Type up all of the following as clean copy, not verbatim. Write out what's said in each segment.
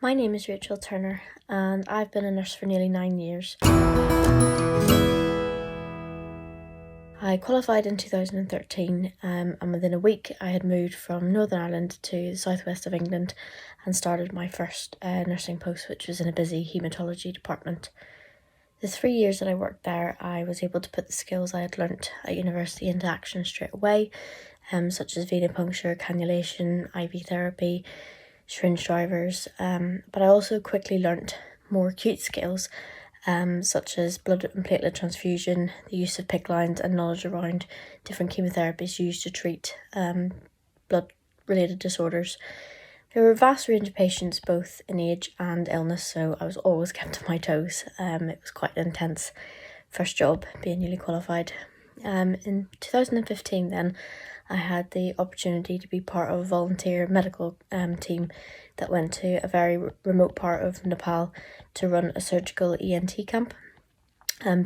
My name is Rachel Turner and I've been a nurse for nearly 9 years. I qualified in 2013 and within a week I had moved from Northern Ireland to the southwest of England and started my first nursing post, which was in a busy haematology department. The 3 years that I worked there, I was able to put the skills I had learnt at university into action straight away, such as venipuncture, cannulation, IV therapy, syringe drivers, but I also quickly learnt more acute skills, such as blood and platelet transfusion, the use of PICC lines, and knowledge around different chemotherapies used to treat blood-related disorders. There were a vast range of patients, both in age and illness, so I was always kept on my toes. It was quite an intense first job, being newly qualified. In 2015 then, I had the opportunity to be part of a volunteer medical team that went to a very remote part of Nepal to run a surgical ENT camp.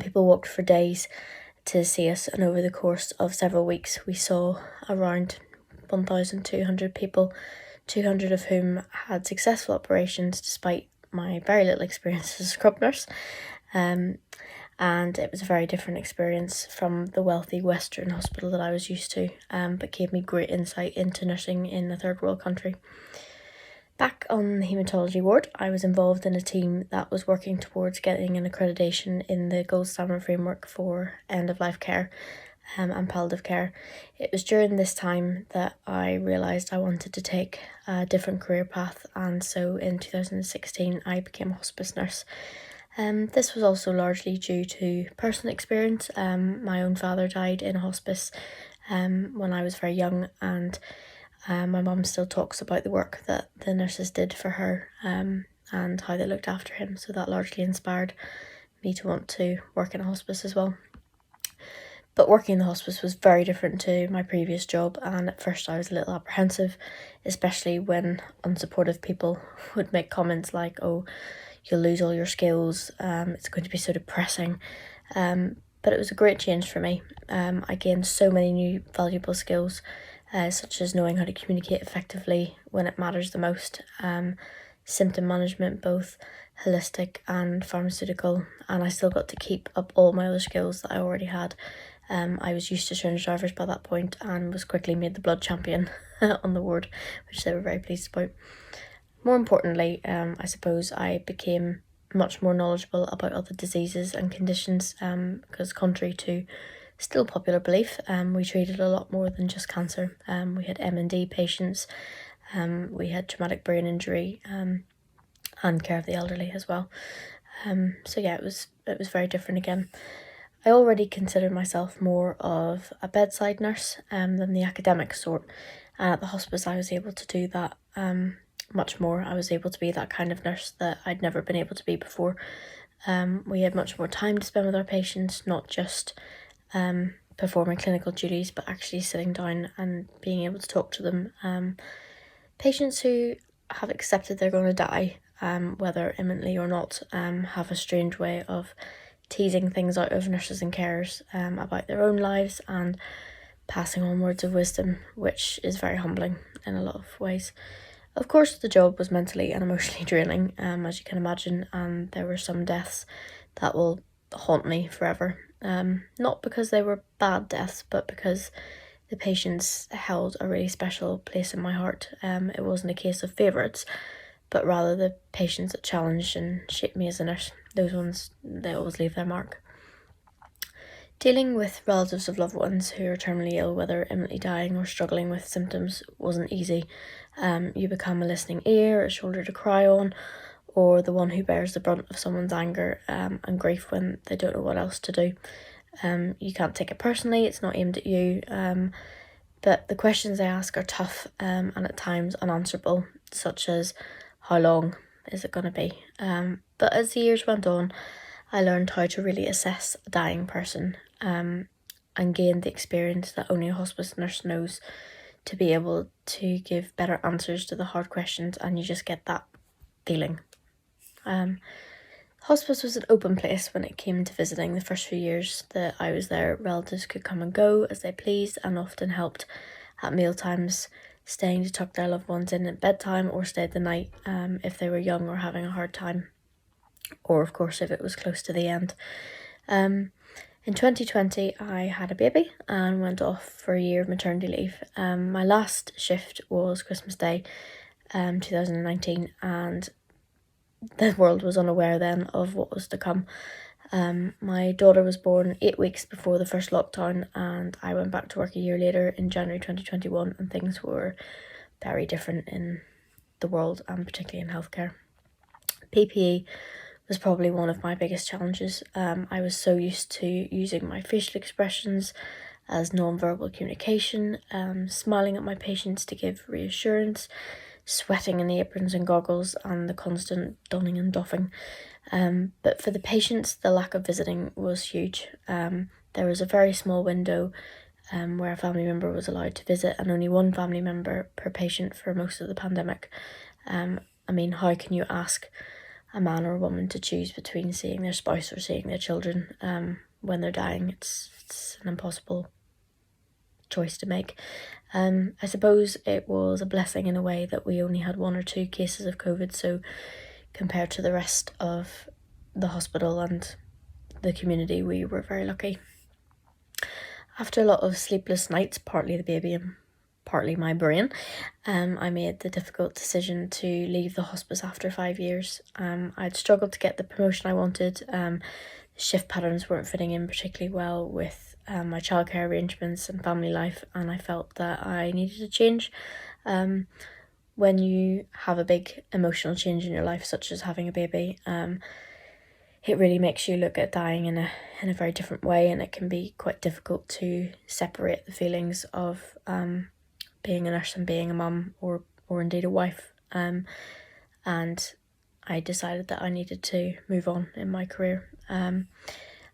People walked for days to see us, and over the course of several weeks we saw around 1,200 people, 200 of whom had successful operations despite my very little experience as a scrub nurse. And it was a very different experience from the wealthy Western hospital that I was used to, but gave me great insight into nursing in a third world country. Back on the haematology ward, I was involved in a team that was working towards getting an accreditation in the gold standard framework for end-of-life care and palliative care. It was during this time that I realised I wanted to take a different career path, and so in 2016 I became a hospice nurse. This was also largely due to personal experience. My own father died in a hospice when I was very young, and my mum still talks about the work that the nurses did for her and how they looked after him, so that largely inspired me to want to work in a hospice as well. But working in the hospice was very different to my previous job, and at first I was a little apprehensive, especially when unsupportive people would make comments like, "Oh, you'll lose all your skills, it's going to be so depressing." But it was a great change for me. I gained so many new valuable skills, such as knowing how to communicate effectively when it matters the most, symptom management, both holistic and pharmaceutical, and I still got to keep up all my other skills that I already had. I was used to syringe drivers by that point and was quickly made the blood champion on the ward, which they were very pleased about. More importantly, I suppose I became much more knowledgeable about other diseases and conditions, because contrary to still popular belief, we treated a lot more than just cancer. We had M&D patients, we had traumatic brain injury, and care of the elderly as well. So yeah, it was very different again. I already considered myself more of a bedside nurse than the academic sort, and at the hospice I was able to do that much more. I was able to be that kind of nurse that I'd never been able to be before. We had much more time to spend with our patients, not just performing clinical duties, but actually sitting down and being able to talk to them. Patients who have accepted they're going to die, whether imminently or not, have a strange way of teasing things out of nurses and carers about their own lives and passing on words of wisdom, which is very humbling in a lot of ways. Of course, the job was mentally and emotionally draining, as you can imagine, and there were some deaths that will haunt me forever. Not because they were bad deaths, but because the patients held a really special place in my heart. It wasn't a case of favourites, but rather the patients that challenged and shaped me as a nurse. Those ones, they always leave their mark. Dealing with relatives of loved ones who are terminally ill, whether imminently dying or struggling with symptoms, wasn't easy. You become a listening ear, a shoulder to cry on, or the one who bears the brunt of someone's anger and grief when they don't know what else to do. You can't take it personally, it's not aimed at you, but the questions they ask are tough and at times unanswerable, such as, how long is it going to be? But as the years went on, I learned how to really assess a dying person and gained the experience that only a hospice nurse knows, to be able to give better answers to the hard questions, and you just get that feeling. Hospice was an open place when it came to visiting. The first few years that I was there, relatives could come and go as they pleased and often helped at mealtimes staying to tuck their loved ones in at bedtime or stayed the night if they were young or having a hard time, or of course if it was close to the end. In 2020, I had a baby and went off for a year of maternity leave. My last shift was Christmas Day 2019, and the world was unaware then of what was to come. My daughter was born 8 weeks before the first lockdown, and I went back to work a year later in January 2021, and things were very different in the world and particularly in healthcare. PPE was probably one of my biggest challenges. I was so used to using my facial expressions as non-verbal communication, smiling at my patients to give reassurance, sweating in the aprons and goggles, and the constant donning and doffing. But for the patients, the lack of visiting was huge. There was a very small window where a family member was allowed to visit, and only one family member per patient for most of the pandemic. How can you ask a man or a woman to choose between seeing their spouse or seeing their children when they're dying? It's an impossible choice to make. I suppose it was a blessing in a way that we only had 1 or 2 cases of COVID, so compared to the rest of the hospital and the community, we were very lucky. After a lot of sleepless nights, partly the baby and partly my brain, I made the difficult decision to leave the hospice after 5 years. I'd struggled to get the promotion I wanted. Shift patterns weren't fitting in particularly well with my childcare arrangements and family life, and I felt that I needed a change. When you have a big emotional change in your life, such as having a baby, it really makes you look at dying in a very different way, and it can be quite difficult to separate the feelings of being a nurse and being a mum or indeed a wife. And I decided that I needed to move on in my career.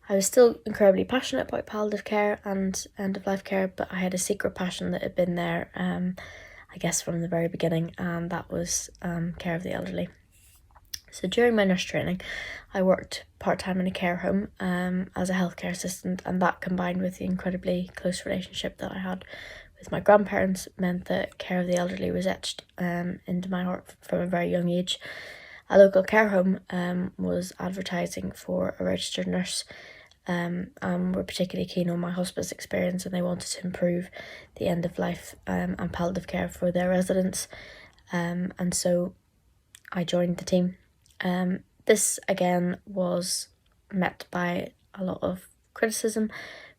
I was still incredibly passionate about palliative care and end-of-life care, but I had a secret passion that had been there, I guess, from the very beginning, and that was care of the elderly. So during my nurse training, I worked part-time in a care home as a healthcare assistant, and that combined with the incredibly close relationship that I had with my grandparents meant that care of the elderly was etched into my heart from a very young age. A local care home was advertising for a registered nurse and were particularly keen on my hospice experience, and they wanted to improve the end-of-life and palliative care for their residents. And so I joined the team. This again was met by a lot of criticism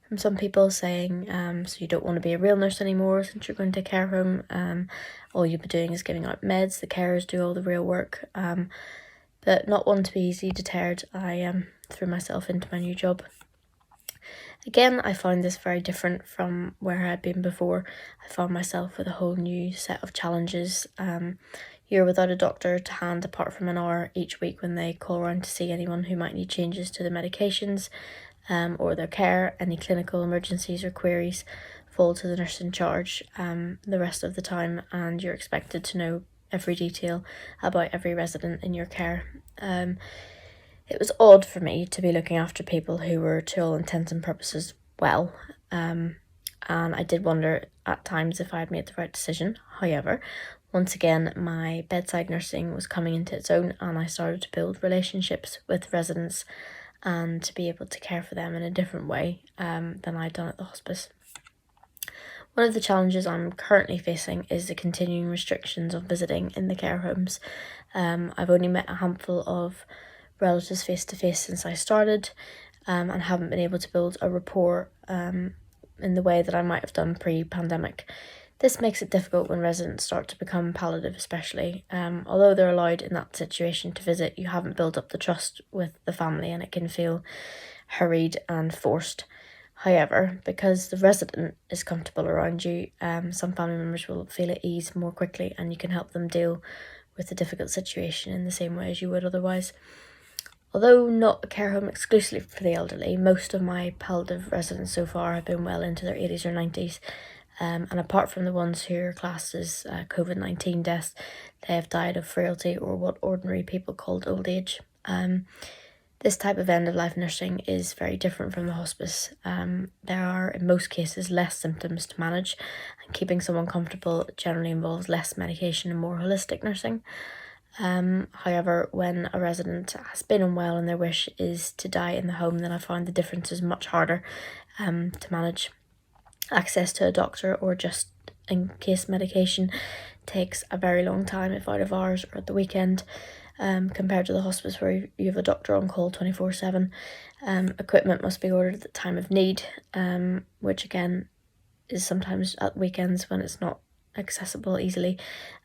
from some people saying, so you don't want to be a real nurse anymore since you're going to a care home, all you'll be doing is giving out meds, the carers do all the real work. But not one to be easily deterred, I threw myself into my new job. Again, I found this very different from where I had been before. I found myself with a whole new set of challenges. You're without a doctor to hand apart from an hour each week when they call around to see anyone who might need changes to their medications or their care. Any clinical emergencies or queries fall to the nurse in charge the rest of the time, and you're expected to know every detail about every resident in your care. It was odd for me to be looking after people who were, to all intents and purposes, well, and I did wonder at times if I had made the right decision. However, once again, my bedside nursing was coming into its own, and I started to build relationships with residents and to be able to care for them in a different way than I'd done at the hospice. One of the challenges I'm currently facing is the continuing restrictions on visiting in the care homes. I've only met a handful of relatives face-to-face since I started and haven't been able to build a rapport in the way that I might have done pre-pandemic. This makes it difficult when residents start to become palliative especially. Although they're allowed in that situation to visit, you haven't built up the trust with the family and it can feel hurried and forced. However, because the resident is comfortable around you, some family members will feel at ease more quickly and you can help them deal with the difficult situation in the same way as you would otherwise. Although not a care home exclusively for the elderly, most of my palliative residents so far have been well into their 80s or 90s. And apart from the ones who are classed as COVID-19 deaths, they have died of frailty or what ordinary people called old age. This type of end-of-life nursing is very different from the hospice. There are, in most cases, less symptoms to manage, and keeping someone comfortable generally involves less medication and more holistic nursing. However, when a resident has been unwell and their wish is to die in the home, then I find the difference is much harder to manage. Access to a doctor, or just in case medication, takes a very long time, if out of hours or at the weekend, compared to the hospice where you have a doctor on call 24/7. Equipment must be ordered at the time of need, which again is sometimes at weekends when it's not accessible easily,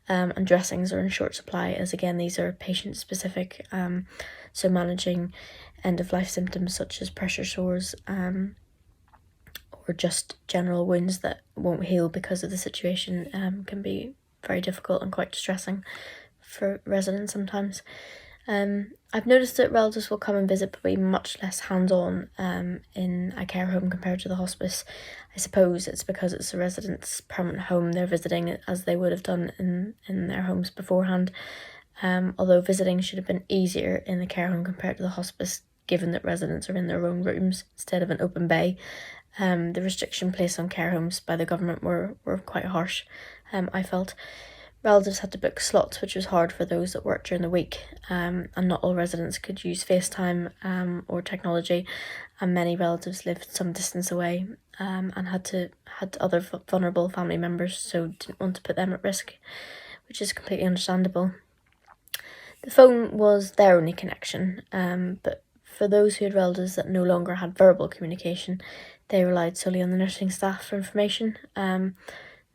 and dressings are in short supply, as again these are patient specific, so managing end-of-life symptoms such as pressure sores, or just general wounds that won't heal because of the situation, can be very difficult and quite distressing for residents sometimes. I've noticed that relatives will come and visit but be much less hands-on in a care home compared to the hospice. I suppose it's because it's the resident's permanent home they're visiting, as they would have done in their homes beforehand. Although visiting should have been easier in the care home compared to the hospice, given that residents are in their own rooms instead of an open bay. The restriction placed on care homes by the government were quite harsh, I felt. Relatives had to book slots, which was hard for those that worked during the week, and not all residents could use FaceTime or technology, and many relatives lived some distance away, and had other vulnerable family members, so didn't want to put them at risk, which is completely understandable. The phone was their only connection, but for those who had relatives that no longer had verbal communication, they relied solely on the nursing staff for information.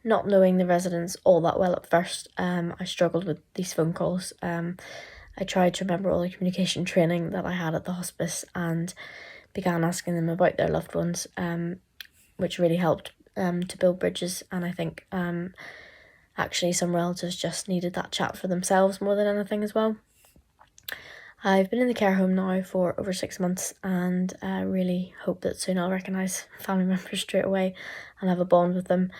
Not knowing the residents all that well at first, I struggled with these phone calls. I tried to remember all the communication training that I had at the hospice and began asking them about their loved ones, which really helped to build bridges. And I think actually some relatives just needed that chat for themselves more than anything as well. I've been in the care home now for over 6 months, and I really hope that soon I'll recognise family members straight away and have a bond with them.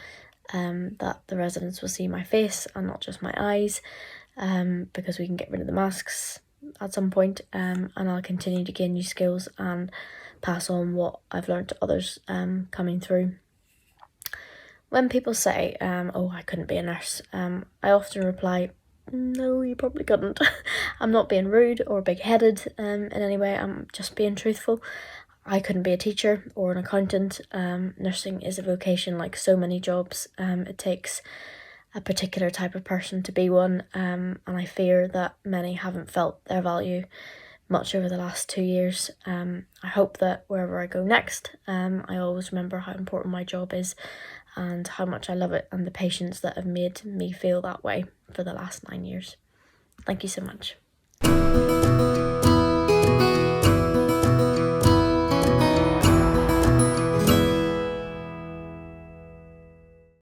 That the residents will see my face and not just my eyes, because we can get rid of the masks at some point, and I'll continue to gain new skills and pass on what I've learned to others coming through. When people say, oh, I couldn't be a nurse, I often reply, no, you probably couldn't. I'm not being rude or big-headed in any way, I'm just being truthful. I couldn't be a teacher or an accountant. Nursing is a vocation like so many jobs. It takes a particular type of person to be one, and I fear that many haven't felt their value much over the last 2 years. I hope that wherever I go next, I always remember how important my job is and how much I love it, and the patients that have made me feel that way for the last 9 years. Thank you so much.